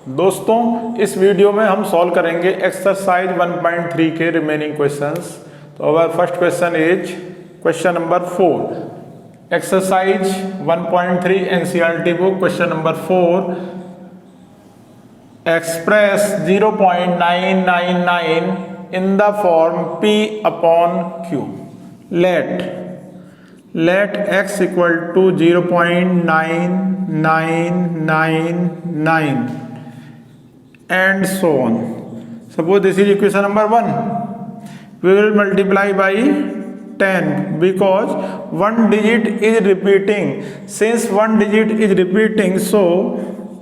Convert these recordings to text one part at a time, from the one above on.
दोस्तों इस वीडियो में हम सॉल्व करेंगे एक्सरसाइज 1.3 के रिमेनिंग क्वेश्चंस। तो our first question is question number 4, exercise 1.3 NCERT book, question number 4। Express 0.999 in the form P upon Q. Let x equal to 0.9999 and so on. Suppose this is equation number 1. We will multiply by 10 because one digit is repeating. Since one digit is repeating, so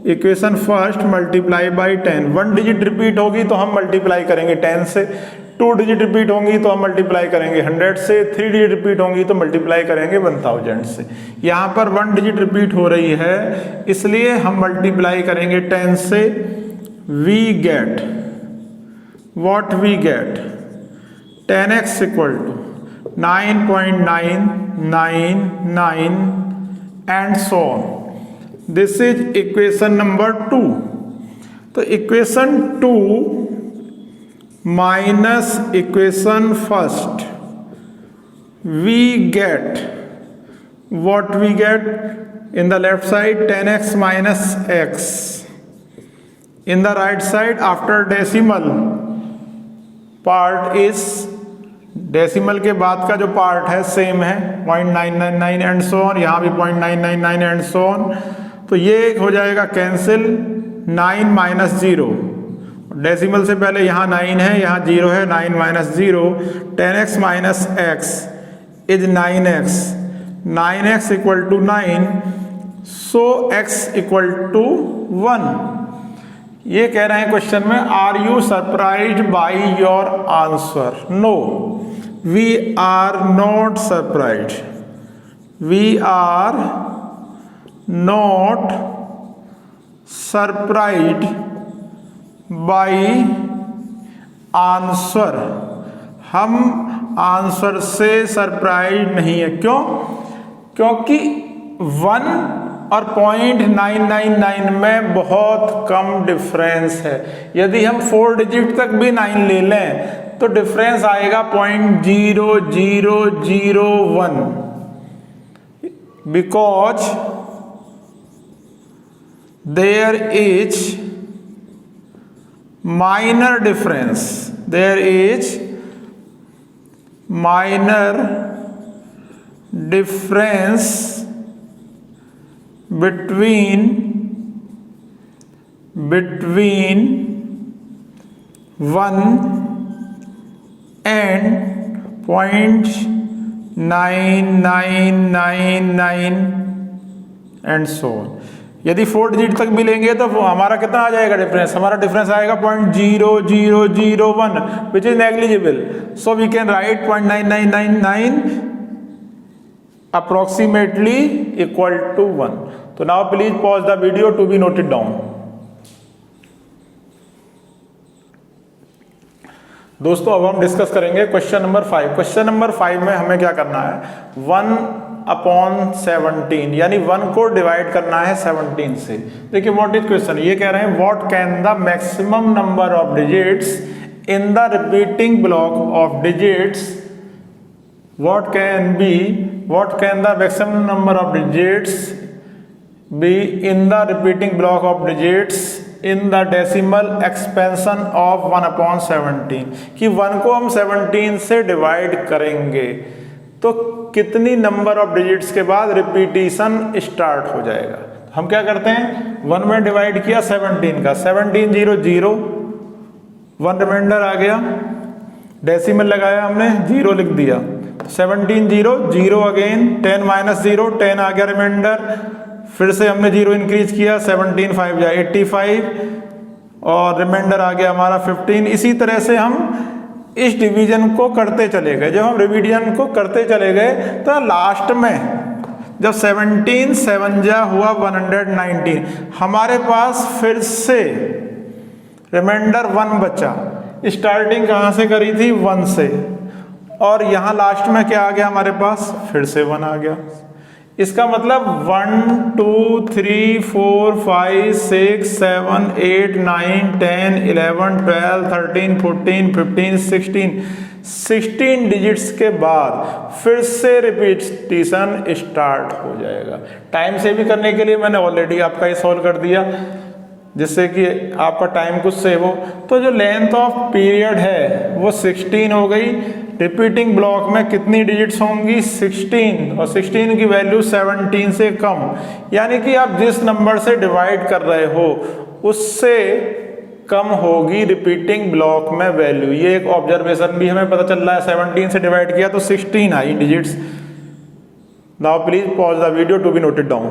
equation first multiply by 10। One digit repeat होगी तो हम multiply करेंगे 10 से, 2 digit repeat होंगी तो हम multiply करेंगे 100 से, 3 डिजिट रिपीट होंगी तो मल्टीप्लाई करेंगे 1000 से। यहाँ पर 1 डिजिट रिपीट हो रही है इसलिए हम मल्टीप्लाई करेंगे 10 से। We get what we get 10x equal to 9.999 and so on. This is equation number 2। तो equation 2 minus equation first, we get what we get in the left side 10x minus x, in the right side after decimal part is, decimal के बाद का जो part है same है 0.999 and so on, यहाँ भी 0.999 and so on. तो ये हो जाएगा कैंसिल। 9 माइनस 0, डेसिमल से पहले यहाँ 9 है, यहाँ 0 है, 9 minus 0, 10x minus x is 9x, 9x equal to 9, so x equal to 1। ये कह रहे हैं क्वेश्चन में, are you surprised by your answer? No, we are not surprised, we are not surprised by answer। हम answer से surprise नहीं है। क्यों? क्योंकि 1 और 0.999 में बहुत कम डिफरेंस है। यदि हम 4 डिजिट तक भी 9 ले लें तो डिफरेंस आएगा 0.0001 because there is minor difference, there is minor difference between 1 and 0.9999 and so on। यदि 4 डिजिट तक भी लेंगे तो हमारा कितना आ जाएगा डिफरेंस? हमारा डिफरेंस आएगा 0.0001 which is negligible. So we can write 0.9999 approximately equal to 1। तो now please pause the video to be noted down. दोस्तों अब हम डिस्कस करेंगे क्वेश्चन नंबर 5। क्वेश्चन नंबर 5 में हमें क्या करना है, 1/17 यानी 1 को डिवाइड करना है 17 से। देखिए व्हाट इज क्वेश्चन, ये कह रहे हैं what can the maximum number of digits in the repeating block of digits, what can the maximum number of digits be in the repeating block of digits in the decimal expansion of 1/17। कि 1 को हम 17 से divide करेंगे तो कितनी number of digits के बाद repetition start हो जाएगा। हम क्या करते हैं, 1 में डिवाइड किया 17 का, 17 0 0, 1 रिमाइंडर आ गया, डेसिमल लगाया हमने, 0 लिख दिया, 17 0 0 अगेन, 10 माइनस 0, 10 आ गया रिमाइंडर, फिर से हमने 0 इंक्रीज किया, 17 5 जाए 85 और रिमाइंडर आ गया हमारा 15। इसी तरह से हम इस डिवीजन को करते चले गए। जब हम रिवीजन को करते चले गए तो लास्ट में जब 17 7 जा हुआ 119, हमारे पास फिर से रिमाइंडर 1 बचा। स्टार्टिंग कहाँ से करी थी? 1 से, और यहाँ लास्ट में क्या आ गया हमारे पास? फिर से 1 आ गया। इसका मतलब 1 2 3 4 5 6 7 8 9 10 11 12 13 14 15 16 डिजिट्स के बाद फिर से रिपीटिशन स्टार्ट हो जाएगा। टाइम से भी करने के लिए मैंने ऑलरेडी आपका ये सॉल्व कर दिया, जिससे कि आपका टाइम कुछ सेव हो। तो जो लेंथ ऑफ पीरियड है वो 16 हो गई। रिपीटिंग ब्लॉक में कितनी डिजिट्स होंगी? 16, और 16 की वैल्यू 17 से कम, यानी कि आप जिस नंबर से डिवाइड कर रहे हो उससे कम होगी रिपीटिंग ब्लॉक में वैल्यू। ये एक ऑब्जर्वेशन भी हमें पता चल रहा है। 17 से डिवाइड किया तो 16 आई digits. Now please pause the video to be noted down.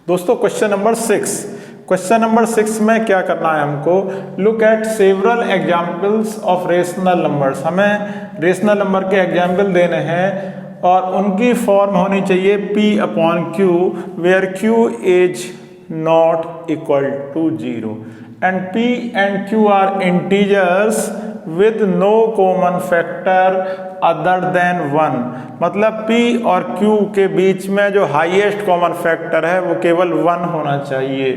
दोस्तों क्वेश्चन नंबर 6, क्वेश्चन नंबर 6 में क्या करना है हमको? Look at several examples of rational numbers. हमें रेशनल नंबर के एग्जाम्पल देने हैं और उनकी फॉर्म होनी चाहिए P/Q, where Q is not equal to 0 and P and Q are integers with no common factor other than 1। मतलब P और Q के बीच में जो हाईएस्ट कॉमन फैक्टर है वो केवल 1 होना चाहिए।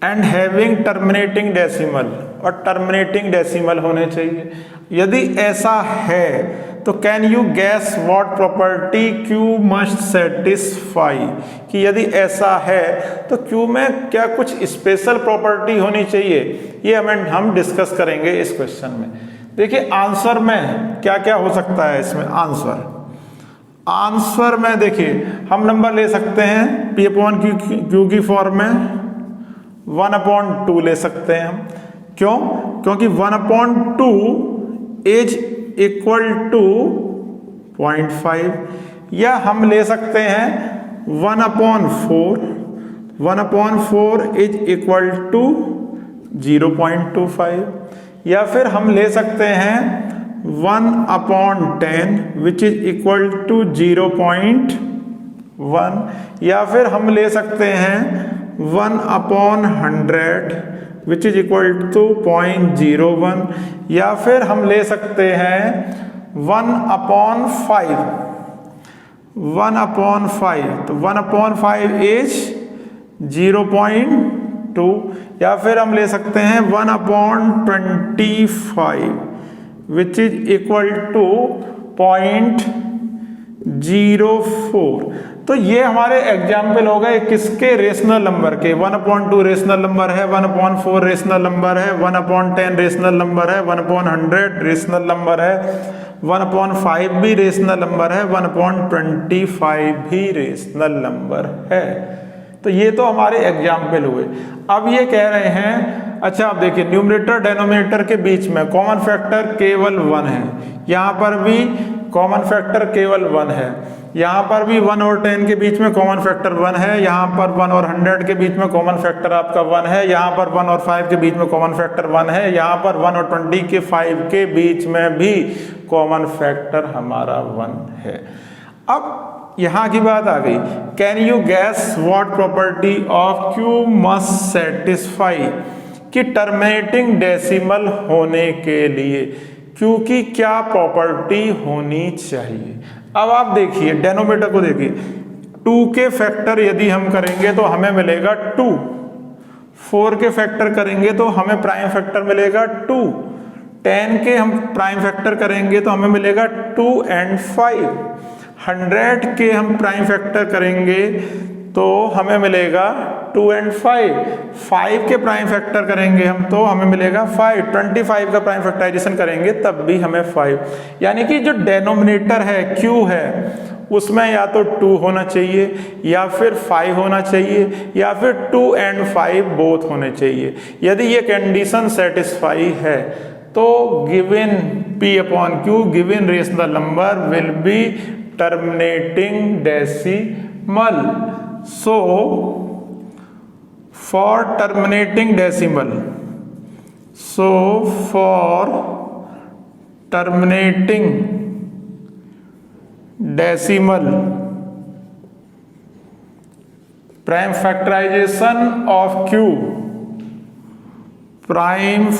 एंड हैविंग टर्मिनेटिंग डेसिमल, और टर्मिनेटिंग डेसिमल होने चाहिए। यदि ऐसा है तो can you gas what property Q must satisfy, कि यदि ऐसा है तो Q में क्या कुछ स्पेशल प्रॉपर्टी होनी चाहिए, ये हम डिस्कस करेंगे इस क्वेश्चन में। देखिए आंसर में क्या क्या हो सकता है इसमें। आंसर में देखिए हम नंबर ले सकते हैं P/Q की फॉर्म में 1/2 ले सकते हैं हम। क्यों? क्योंकि 1/2 इज इक्वल टू 0.5, या हम ले सकते हैं 1/4, 1/4 इज इक्वल टू 0.25, या फिर हम ले सकते हैं 1/10 विच इज इक्वल टू 0.1, या फिर हम ले सकते हैं 1/100 विच इज इक्वल टू 0.01, या फिर हम ले सकते हैं 1/5, तो 1/5 इज 0.2, या फिर हम ले सकते हैं 1/25 विच इज इक्वल टू 0.04। तो ये हमारे एग्जाम्पल हो गए किसके? रेशनल नंबर के। 1/2 रेशनल नंबर है, 1/4 रेशनल नंबर है, 1/10 रेशनल नंबर है, 1/100 रेशनल नंबर है, 1/5 भी रेशनल नंबर है, 1/25 भी रेशनल नंबर है। तो ये तो हमारे एग्जाम्पल हुए। अब ये कह रहे हैं, अच्छा आप देखिए न्यूमरेटर डेनोमिनेटर के बीच में कॉमन फैक्टर केवल 1 है। यहाँ पर भी कॉमन फैक्टर केवल 1 है, यहाँ पर भी 1 और 10 के बीच में कॉमन फैक्टर 1 है, यहाँ पर 1 और 100 के बीच में कॉमन फैक्टर आपका 1 है, यहाँ पर 1 और 5 के बीच में कॉमन फैक्टर 1 है, यहाँ पर 1 और 25 के बीच में भी कॉमन फैक्टर हमारा 1 है। अब यहाँ की बात आ गई, can you gas what property of Q must satisfy, कि टर्मिनेटिंग डेसिमल होने के लिए Q की क्या प्रॉपर्टी होनी चाहिए। अब आप देखिए डेनोमिनेटर को देखिए, 2 के फैक्टर यदि हम करेंगे तो हमें मिलेगा 2, 4 के फैक्टर करेंगे तो हमें प्राइम फैक्टर मिलेगा 2, 10 के हम प्राइम फैक्टर करेंगे तो हमें मिलेगा 2 and 5, 100 के हम प्राइम फैक्टर करेंगे तो हमें मिलेगा 2 and 5 के प्राइम फैक्टर करेंगे हम तो हमें मिलेगा 5, 25 का प्राइम फैक्टराइजेशन करेंगे तब भी हमें 5। यानी कि जो डेनोमिनेटर है Q है उसमें या तो 2 होना चाहिए या फिर 5 होना चाहिए या फिर 2 and 5 बोथ होने चाहिए। यदि ये कंडीशन सेटिस्फाई है तो given P/Q given rational number will be terminating decimal. So for terminating decimal, prime factorization of Q, prime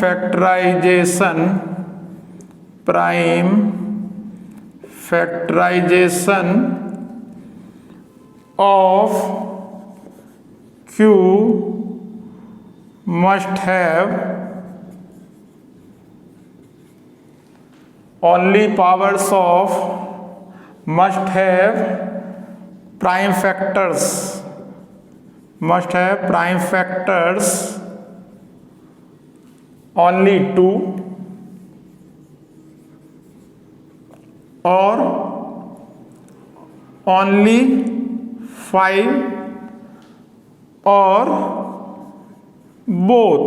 factorization of Q must have only powers of must have prime factors only 2 or only 5 और both.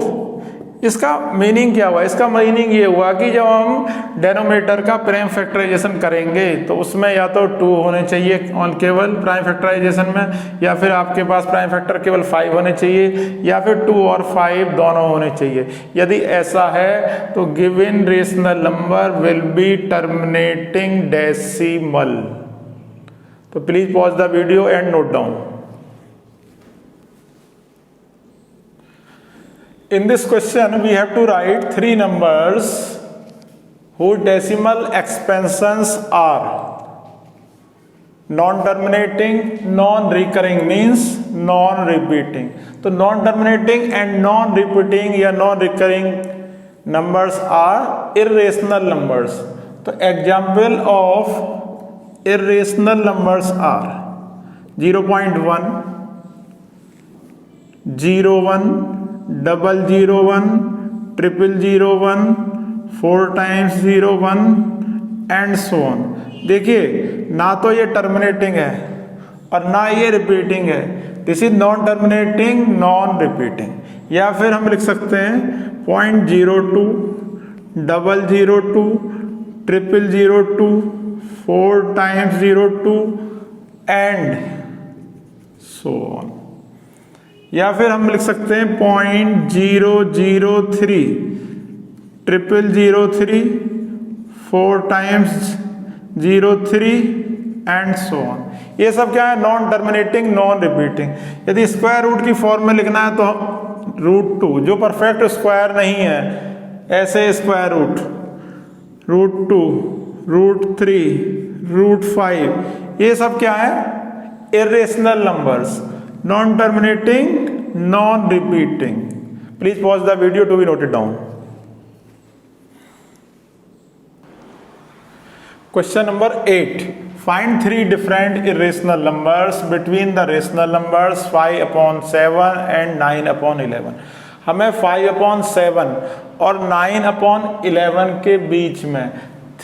इसका meaning क्या हुआ? इसका meaning ये हुआ कि जब हम डेनोमिनेटर का प्राइम फैक्टराइजेशन करेंगे तो उसमें या तो 2 होने चाहिए केवल प्राइम फैक्टराइजेशन में, या फिर आपके पास प्राइम फैक्टर केवल 5 होने चाहिए, या फिर 2 और 5 दोनों होने चाहिए। यदि ऐसा है तो given rational number will be terminating decimal. तो please pause the video and note down. In this question, we have to write 3 numbers whose decimal expansions are non-terminating, non-recurring means non-repeating। तो non-terminating and non-repeating या non-recurring numbers are irrational numbers। तो example of irrational numbers are 0.1, 0.1, 0.001, 0.001, 4 times 0.1 and so on. देखिए ना तो ये terminating है और ना ये रिपीटिंग है, this is non terminating non repeating. या फिर हम लिख सकते हैं 0.02, 0.002, 0.002, 4 times 0.2 एंड सो ऑन। या फिर हम लिख सकते हैं 0.003, 0.003, 4 times 0.3 एंड सो ऑन। ये सब क्या है? Non terminating non repeating. यदि स्क्वायर रूट की फॉर्म में लिखना है तो √2 जो परफेक्ट स्क्वायर नहीं है, ऐसे स्क्वायर रूट, √2, √3, √5, ये सब क्या है? Irrational numbers, non terminating non repeating. Please pause the video to be noted down. Question number 8. Find 3 different irrational numbers between the rational numbers 5/7 and 9/11। हमें 5/7 और 9/11 के बीच में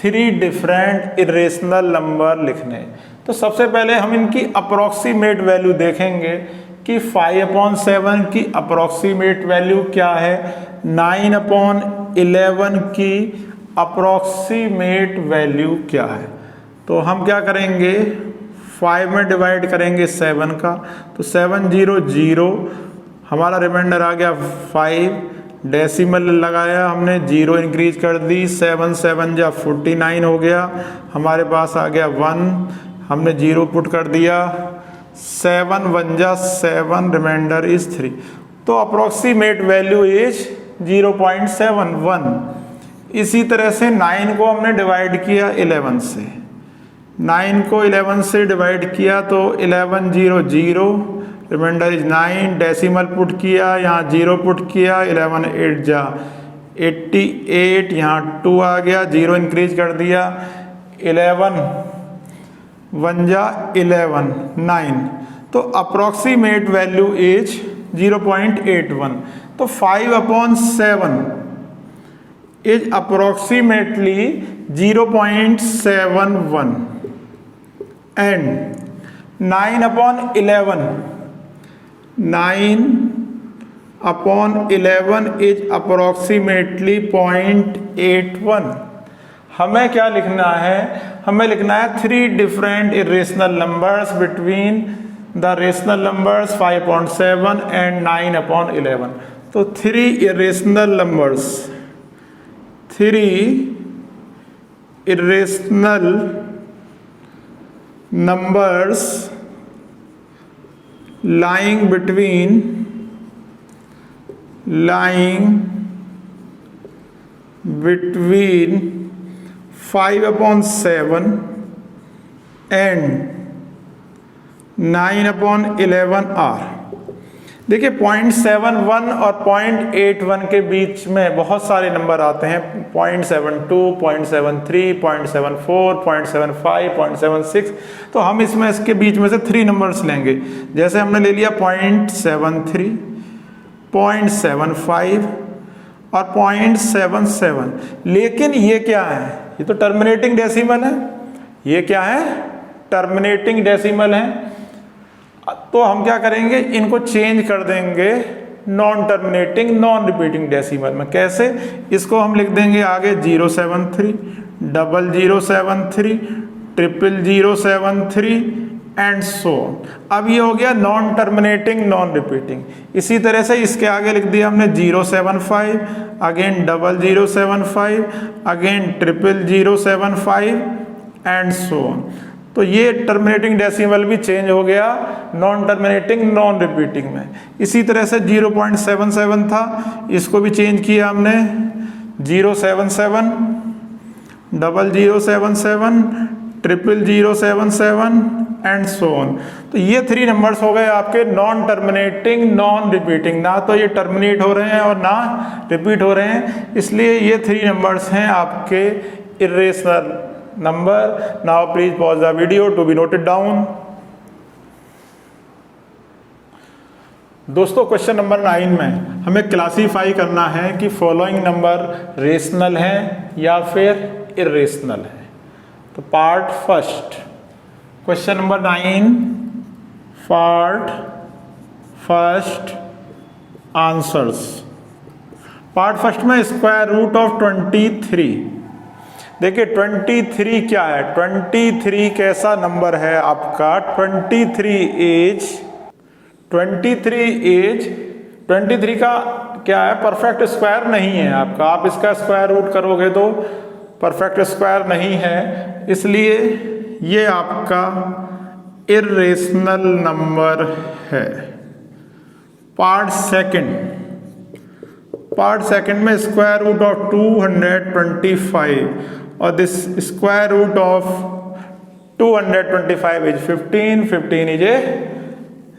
3 डिफरेंट इरेशनल नंबर लिखने। तो सबसे पहले हम इनकी अप्रोक्सीमेट वैल्यू देखेंगे कि 5/7 की अप्रोक्सीमेट वैल्यू क्या है, 9/11 की अप्रोक्सीमेट वैल्यू क्या है। तो हम क्या करेंगे, 5 में डिवाइड करेंगे 7 का, तो 700 हमारा रिमाइंडर आ गया 5, डेसिमल लगाया हमने, 0 इंक्रीज कर दी, 7 7 जा 49 हो गया, हमारे पास आ गया 1, हमने 0 पुट कर दिया, 7 1 जा 7, रिमाइंडर इज 3। तो अप्रोक्सीमेट वैल्यू इज 0.71। इसी तरह से 9 को हमने डिवाइड किया 11 से, 9 को 11 से डिवाइड किया तो 1100, रिमाइंडर इज 9, डेसिमल पुट किया, यहाँ 0 पुट किया, 11 8 जा 88, यहाँ 2 आ गया, 0 इंक्रीज कर दिया, 11 1 जा 11 9। तो अप्रोक्सीमेट वैल्यू इज 0.81। तो 5/7 is approximately 0.71 and 9/11 is approximately 0.81। हमें क्या लिखना है, हमें लिखना है 3 different irrational numbers between the rational numbers 5/7 and 9/11। तो 3 irrational numbers, 3 irrational numbers lying between 5/7 and 9/11 are. देखिए 0.71 और 0.81 के बीच में बहुत सारे नंबर आते हैं, 0.72, 0.73, 0.74, 0.75, 0.76। तो हम इसमें इसके बीच में से 3 नंबर्स लेंगे। जैसे हमने ले लिया 0.73, 0.75 और 0.77। लेकिन ये क्या है? ये तो टर्मिनेटिंग डेसिमल है। ये क्या है? टर्मिनेटिंग डेसिमल है। तो हम क्या करेंगे, इनको चेंज कर देंगे non terminating non repeating decimal में। कैसे? इसको हम लिख देंगे आगे 073, 0073, 00073 एंड सो। अब ये हो गया नॉन टर्मिनेटिंग नॉन रिपीटिंग। इसी तरह से इसके आगे लिख दिया हमने 075, अगेन 0075, अगेन 00075 एंड सो। तो ये टर्मिनेटिंग डेसिमल भी चेंज हो गया नॉन टर्मिनेटिंग नॉन रिपीटिंग में। इसी तरह से 0.77 था, इसको भी चेंज किया हमने 077, 0077, 00077 एंड सो ऑन। तो ये 3 नंबर्स हो गए आपके नॉन टर्मिनेटिंग नॉन रिपीटिंग। ना तो ये टर्मिनेट हो रहे हैं और ना रिपीट हो रहे हैं, इसलिए ये 3 नंबर्स हैं आपके irrational number. Now please pause the video to be noted down. दोस्तों क्वेश्चन नंबर 9 में हमें क्लासीफाई करना है कि फॉलोइंग नंबर रेशनल है या फिर इर्रेशनल है। तो part first, question number 9, part first answers. Part first में स्क्वायर रूट ऑफ 23। देखिए 23 क्या है? 23 कैसा नंबर है आपका? 23 का क्या है? परफेक्ट स्क्वायर नहीं है आपका। आप इसका स्क्वायर रूट करोगे तो परफेक्ट स्क्वायर नहीं है, इसलिए ये आपका इर्रेशनल नंबर है। पार्ट सेकंड में स्क्वायर रूट ऑफ 225 और this square root of 225 is 15 is a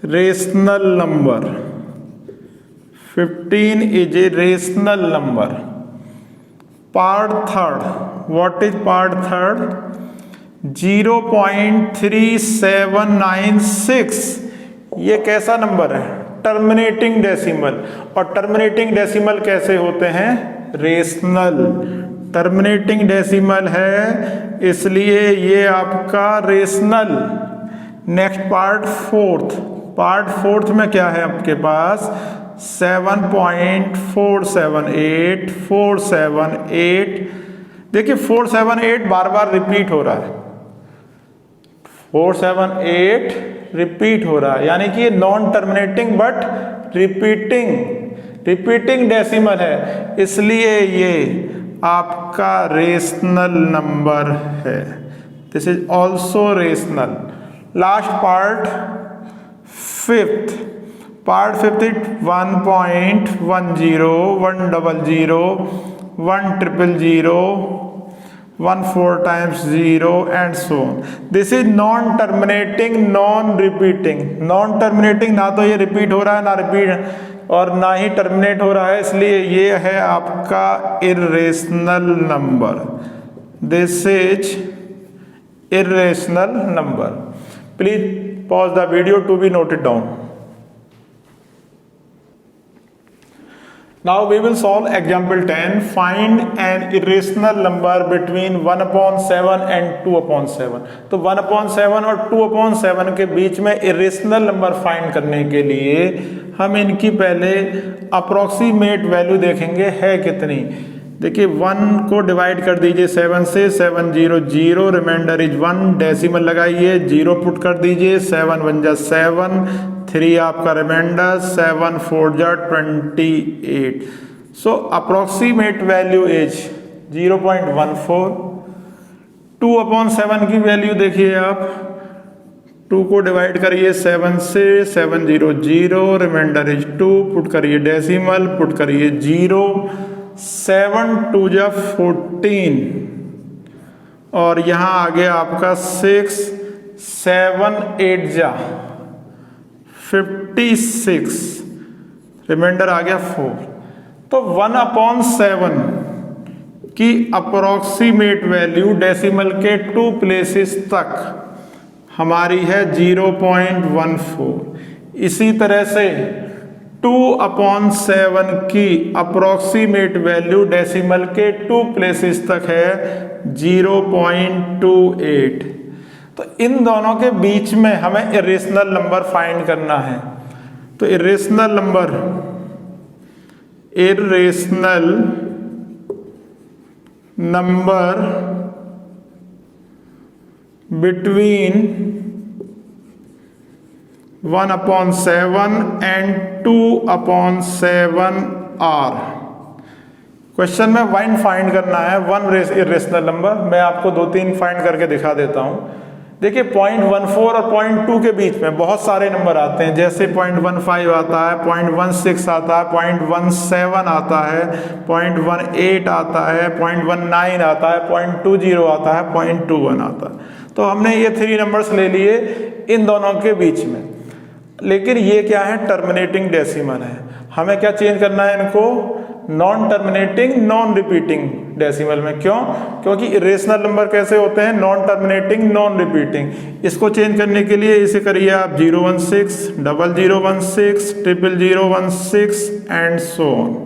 rational number. 15 is a rational number. Part third, what is part third? 0.3796 ये कैसा नंबर है? Terminating decimal. और टर्मिनेटिंग डेसिमल कैसे होते हैं? रेशनल। टर्मिनेटिंग डेसिमल है, इसलिए ये आपका रेशनल। नेक्स्ट पार्ट फोर्थ में क्या है आपके पास? 7.478। देखिए 478 बार बार रिपीट हो रहा है। 478 रिपीट हो रहा है, यानी कि ये non terminating but repeating decimal है, इसलिए ये आपका रेशनल नंबर है। This is also rational. Last part fifth is 1.10, 100, 100, 1 4 times 0 and so on. This is non terminating non repeating। Non terminating, ना तो ये रिपीट हो रहा है ना रिपीट और ना ही टर्मिनेट हो रहा है, इसलिए ये है आपका irrational number. This is irrational number. Please pause the video to be noted down. Now we will solve example 10. Find an irrational number between 1/7 and 2/7। तो 1/7 और 2/7 के बीच में irrational नंबर फाइंड करने के लिए हम इनकी पहले अप्रोक्सीमेट वैल्यू देखेंगे है कितनी। देखिए 1 को डिवाइड कर दीजिए 7 से, 700, रिमाइंडर इज 1, डेसिमल लगाइए, 0 पुट कर दीजिए, 7 1 जा 7, 3 आपका रिमाइंडर, 7 4 जा 28। सो अप्रोक्सीमेट वैल्यू इज 0.14। 2/7 की वैल्यू देखिए आप, 2 को डिवाइड करिए 7 से, 700, रिमाइंडर इज 2, पुट करिए डेसिमल, पुट करिए 0, 7 2 जा 14 और यहाँ आ गया आपका 6, 7 8 जा 56, रिमाइंडर आ गया 4। तो 1/7 की अप्रोक्सीमेट वैल्यू डेसिमल के 2 प्लेसेस तक हमारी है 0.14। इसी तरह से 2/7 की अप्रोक्सीमेट वैल्यू डेसिमल के 2 प्लेसेस तक है 0.28। तो इन दोनों के बीच में हमें इरेशनल नंबर फाइंड करना है। तो irrational number between 1/7 and 2/7 are. Question में 1 फाइंड करना है, 1 इरेशनल नंबर। मैं आपको 2-3 फाइंड करके दिखा देता हूं। देखिए 0.14 और 0.2 के बीच में बहुत सारे नंबर आते हैं, जैसे 0.15 आता है, 0.16 आता है, 0.17 आता है, 0.18 आता है, 0.19 आता है, 0.20 आता है, 0.21 आता है। तो हमने ये 3 नंबर्स ले लिए इन दोनों के बीच में, लेकिन ये क्या है, टर्मिनेटिंग डेसिमल है। हमें क्या चेंज करना है इनको, non terminating non repeating decimal में। क्यों? क्योंकि इरेशनल नंबर कैसे होते हैं, नॉन टर्मिनेटिंग नॉन रिपीटिंग। इसको चेंज करने के लिए इसे करिए आप 016, 0016, 0016 एंड सो ऑन।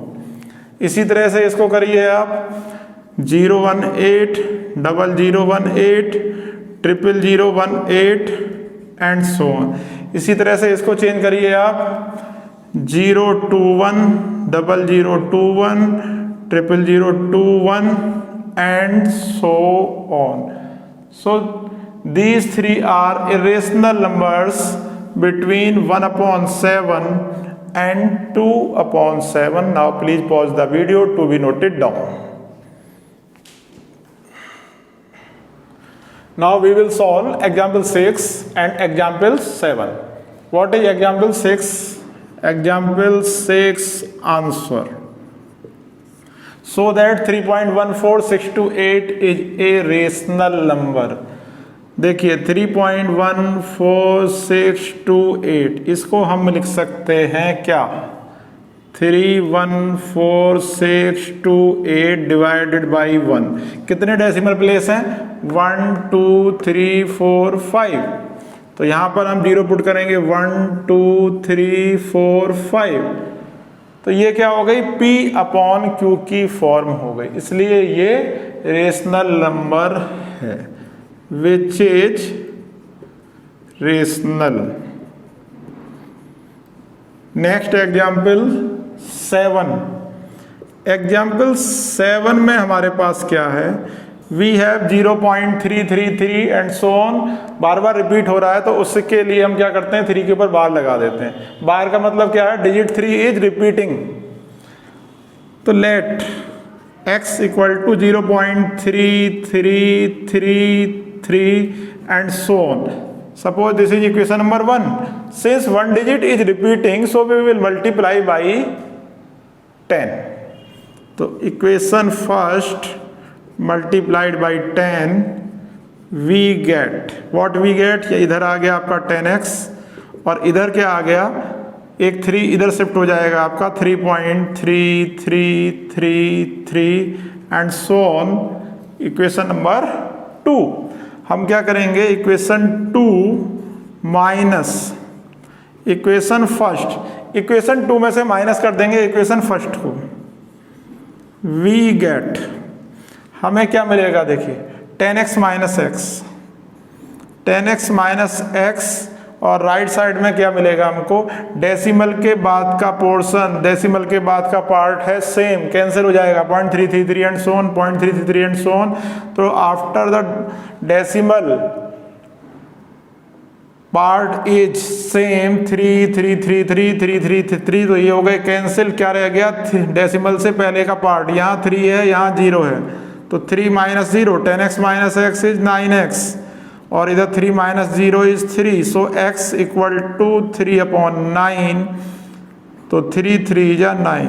इसी तरह से इसको करिए आप 018, 0018, 0018 एंड सो ऑन। इसी तरह से इसको चेंज करिए आप 021, 0021, 0021 and so on. So these 3 are irrational numbers between 1/7 and 2/7. Now please pause the video to be noted down. Now we will solve example 6 and example 7. What is example 6? Example 6 answer. So that 3.14628 is a rational number. देखिए 3.14628 इसको हम लिख सकते हैं क्या, 3.14628 divided by 1। कितने decimal place हैं, 1 2 3 4 5। तो यहां पर हम 0 पुट करेंगे, 1 2 3 4 5। तो ये क्या हो गई, P/Q की फॉर्म हो गई, इसलिए ये रेशनल नंबर है, which is rational. Next example 7। Example 7 में हमारे पास क्या है, we have 0.333 and so on. बार बार रिपीट हो रहा है, तो उसके लिए हम क्या करते हैं, 3 के ऊपर बार लगा देते हैं। बार का मतलब क्या है, डिजिट 3 इज रिपीटिंग। तो let x equal to 0.3333 and so on. Suppose this is equation number 1। Since 1 digit is repeating, so we will multiply by 10। तो equation first multiplied by 10 we get what we get, ये इधर आ गया आपका 10x और इधर क्या आ गया, एक 3 इधर शिफ्ट हो जाएगा आपका 3.3333 and so on. Equation number 2 हम क्या करेंगे, equation 2 minus equation first. Equation 2 में से माइनस कर देंगे इक्वेशन फर्स्ट को, वी गेट, हमें क्या मिलेगा, देखिए 10x minus x, 10x minus x, और राइट साइड में क्या मिलेगा हमको, डेसिमल के बाद का पोर्शन, डेसिमल के बाद का पार्ट है सेम, कैंसिल हो जाएगा 0.333 and so on, 0.333 and so on. तो after the decimal part is same 3333333, तो ये हो गए कैंसिल। क्या रह गया, डेसिमल से पहले का पार्ट, यहाँ 3 है यहाँ 0 है, तो 3 माइनस 0, 10x minus x is 9x, और इधर 3 माइनस 0 is 3, so x equal to 3/9, तो 3 3 जा 9,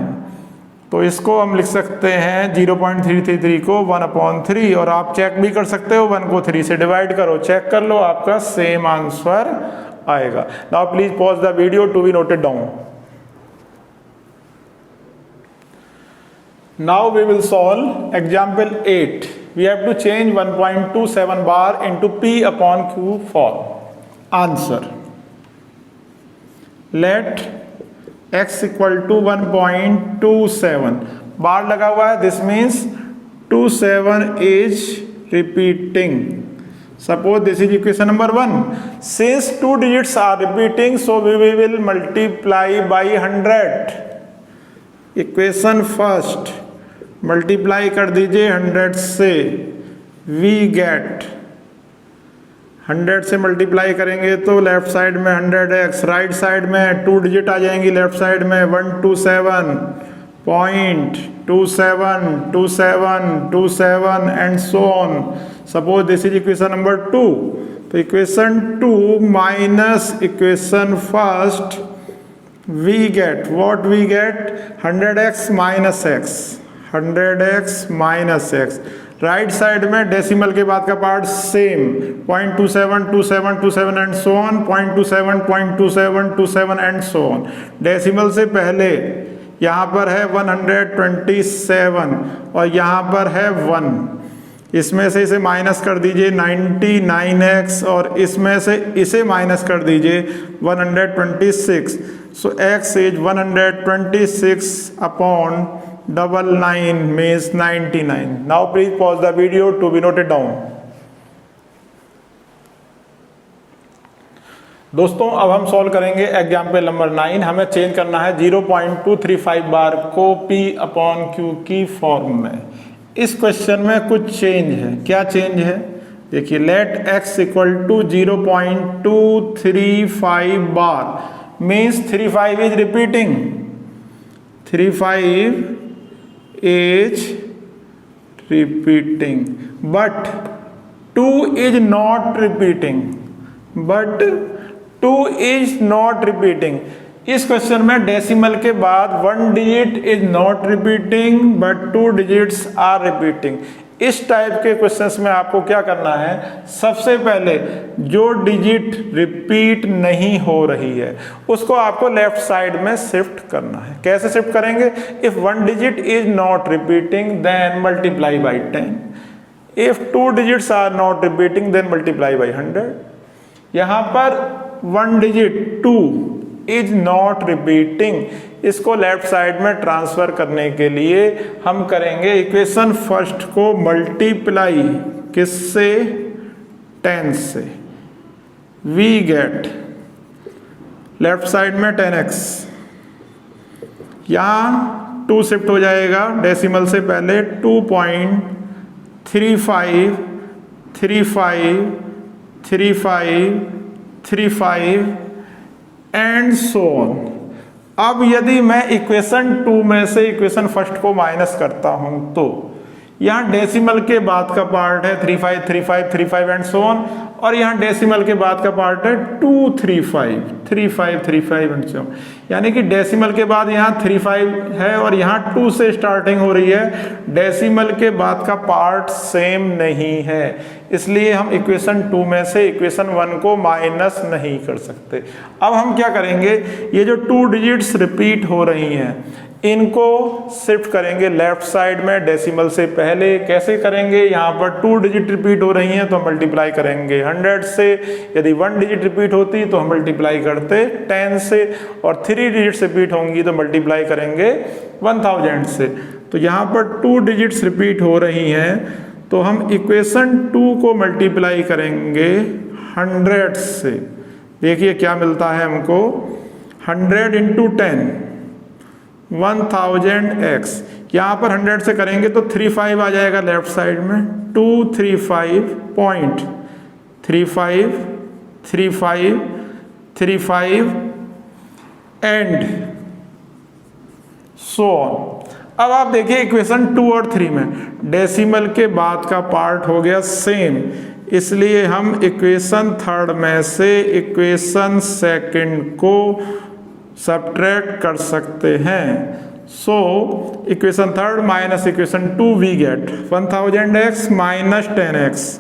तो इसको हम लिख सकते हैं 0.333 को 1/3, और आप चेक भी कर सकते हो, 1 को 3 से डिवाइड करो, चेक कर लो, आपका सेम आंसर आएगा। Now please pause the video to be noted down. Now we will solve example 8. We have to change 1.27 bar into P upon Q form. Answer. Let x equal to 1.27. Bar लगा हुआ है, this means 27 is repeating. Suppose this is equation number 1. Since 2 digits are repeating, so we will multiply by 100. Equation first. Multiply कर दीजिए 100 से, we gate 100 से multiply करेंगे तो left side में 100x, राइट साइड में 2 डिजिट आ जाएंगी, लेफ्ट साइड में 127.272727 and so on. Suppose this is equation number 2, तो equation 2 minus equation first, we get what, we get 100x minus x, 100x minus x, right side में decimal के बाद का part same 0.272727 and so on, 0.272727 and so on. Decimal से पहले यहाँ पर है 127 और यहाँ पर है 1, इसमें से इसे माइनस कर दीजिए 99x और इसमें से इसे माइनस कर दीजिए 126, सो x is 126 upon 99 means 99. Now please pause the video to be noted down. दोस्तों अब हम सॉल्व करेंगे एग्जाम्पल नंबर 9। हमें चेंज करना है 0.235 बार को P अपॉन Q की फॉर्म में। इस क्वेश्चन में कुछ चेंज है, क्या चेंज है देखिए, let x equal to 0.235 bar means 35 is repeating, 35 is repeating but 2 is not repeating, but 2 is not repeating। इस क्वेश्चन में डेसिमल के बाद 1 digit is not repeating but 2 digits are repeating. इस टाइप के क्वेश्चंस में आपको क्या करना है, सबसे पहले जो डिजिट रिपीट नहीं हो रही है उसको आपको लेफ्ट साइड में शिफ्ट करना है। कैसे शिफ्ट करेंगे, if 1 digit is not repeating then multiply by 10, if 2 digits are not repeating then multiply by 100। यहां पर 1 डिजिट 2 इज नॉट रिपीटिंग, इसको लेफ्ट साइड में ट्रांसफर करने के लिए हम करेंगे इक्वेशन फर्स्ट को मल्टीप्लाई किससे, 10 से, वी गेट लेफ्ट साइड में 10x, यहां 2 शिफ्ट हो जाएगा डेसिमल से पहले 2.35353535 एंड सो ऑन। अब यदि मैं इक्वेशन 2 में से इक्वेशन फर्स्ट को माइनस करता हूं तो यहाँ डेसिमल के बाद का पार्ट है 353535 एंड सो ऑन, और यहाँ डेसिमल के बाद का पार्ट है 2353535 एंड सो ऑन, यानी कि डेसिमल के बाद यहाँ 35 है और यहाँ 2 से स्टार्टिंग हो रही है, डेसिमल के बाद का पार्ट सेम नहीं है, इसलिए हम इक्वेशन 2 में से इक्वेशन 1 को माइनस नहीं कर सकते। अब हम क्या करेंगे, ये जो 2 डिजिट्स रिपीट हो रही हैं इनको शिफ्ट करेंगे लेफ्ट साइड में डेसिमल से पहले। कैसे करेंगे, यहाँ पर 2 डिजिट रिपीट हो रही हैं तो हम मल्टीप्लाई करेंगे 100 से, यदि 1 डिजिट रिपीट होती तो हम मल्टीप्लाई करते 10 से, और 3 डिजिट्स रिपीट होंगी तो मल्टीप्लाई करेंगे 1000 से। तो यहाँ पर 2 डिजिट्स रिपीट हो रही हैं तो हम इक्वेशन 2 को मल्टीप्लाई करेंगे 100 से। देखिए क्या मिलता है हमको, 100 इंटू 10 1000x, यहाँ पर 100 से करेंगे तो 35 आ जाएगा लेफ्ट साइड में, 235.353535 एंड सो ऑन। अब आप देखिए इक्वेशन 2 और 3 में डेसिमल के बाद का पार्ट हो गया सेम, इसलिए हम इक्वेशन थर्ड में से इक्वेशन सेकंड को सब्ट्रैक्ट कर सकते हैं। So equation third minus equation 2 we get 1000x minus 10x.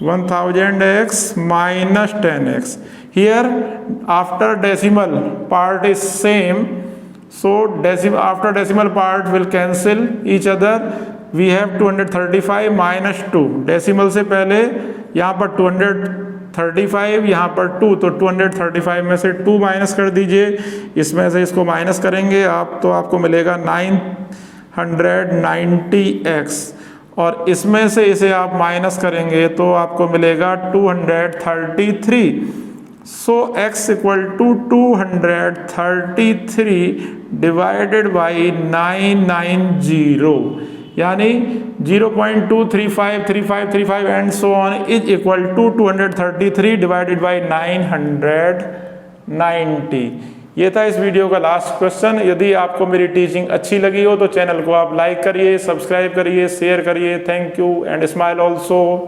1000x minus 10x. Here after decimal part is same. So after decimal part will cancel each other. We have 235 minus 2. Decimal से पहले यहाँ पर 235, यहाँ पर 2, तो 235 में से 2 minus कर दीजिए, इसमें से इसको माइनस करेंगे आप तो आपको मिलेगा 990x, और इसमें से इसे आप माइनस करेंगे तो आपको मिलेगा 233. So x equal to 233 divided by 990, यानी 0.2353535 and so on is equal to 233 divided by 990. ये था इस वीडियो का लास्ट क्वेश्चन. यदि आपको मेरी टीचिंग अच्छी लगी हो तो चैनल को आप लाइक करिए, सब्सक्राइब करिए, शेयर करिए. Thank you and smile also.